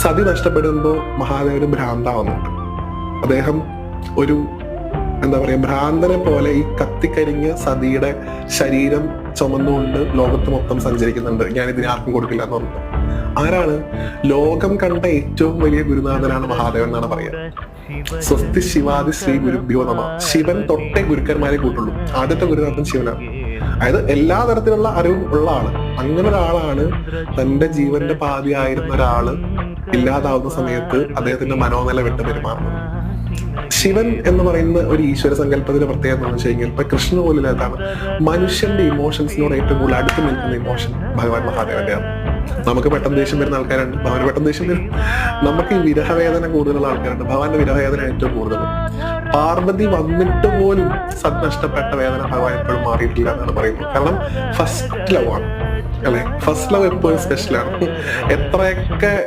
സതി നഷ്ടപ്പെടുമ്പോൾ മഹാദേവന് ഭ്രാന്താവുന്നുണ്ട്. അദ്ദേഹം ഒരു എന്താ പറയാ ഭ്രാന്തനെ പോലെ ഈ കത്തിക്കരിഞ്ഞ സതിയുടെ ശരീരം ചുമന്നുകൊണ്ട് ലോകത്ത് മൊത്തം സഞ്ചരിക്കുന്നുണ്ട്. ഞാൻ ഇതിനെ ആർക്കും കൊടുക്കില്ല എന്ന് പറഞ്ഞു. ആരാണ്? ലോകം കണ്ട ഏറ്റവും വലിയ ഗുരുനാഥനാണ് മഹാദേവൻ എന്നാണ് പറയുക. സ്വസ്തി ശിവാദി ശ്രീ ഗുരുഭ്യോ നമ. ശിവൻ തൊട്ടേ ഗുരുക്കന്മാരെ കൂട്ടുള്ളൂ. ആദ്യത്തെ ഗുരുനാഥൻ ശിവനാണ്. അതായത് എല്ലാ തരത്തിലുള്ള അറിവും ഉള്ള ആള്. അങ്ങനെ ഒരാളാണ് തന്റെ ജീവന്റെ പാതിയായിരുന്ന ഒരാള് ഇല്ലാതാവുന്ന സമയത്ത് അദ്ദേഹത്തിന്റെ മനോനില വിട്ട് പെരുമാറുന്നത്. ശിവൻ എന്ന് പറയുന്ന ഒരു ഈശ്വര സങ്കല്പത്തിന്റെ പ്രത്യേകത എന്ന് വെച്ച് കഴിഞ്ഞാൽ ഇപ്പൊ കൃഷ്ണ പോലില്ലാത്താണ് മനുഷ്യന്റെ ഇമോഷൻസിനോട് ഏറ്റവും കൂടുതൽ അടുത്ത് നിൽക്കുന്ന ഇമോഷൻ ഭഗവാൻ മഹാദേവന്റെയാണ്. നമുക്ക് പെട്ടെന്ന് ദേഷ്യം വരുന്ന ആൾക്കാരുണ്ട്, ഭഗവാൻ പെട്ടെന്ന് ദേഷ്യം വരും. നമുക്ക് ഈ വിരഹവേദന കൂടുതലുള്ള ആൾക്കാരുണ്ട്, ഭഗവാന്റെ വിരഹവേദന ഏറ്റവും കൂടുതൽ. പാർവതി വന്നിട്ട് പോലും സത് നഷ്ടപ്പെട്ട വേദന ഭഗവാൻ എപ്പോഴും മാറിയിട്ടില്ല എന്നാണ് പറയുന്നത്. കാരണം ഫസ്റ്റ് ലവ് ആണ് അല്ലെ, ഫസ്റ്റ് ലവ് എപ്പോഴും സ്പെഷ്യലാണ്. എത്രയൊക്കെ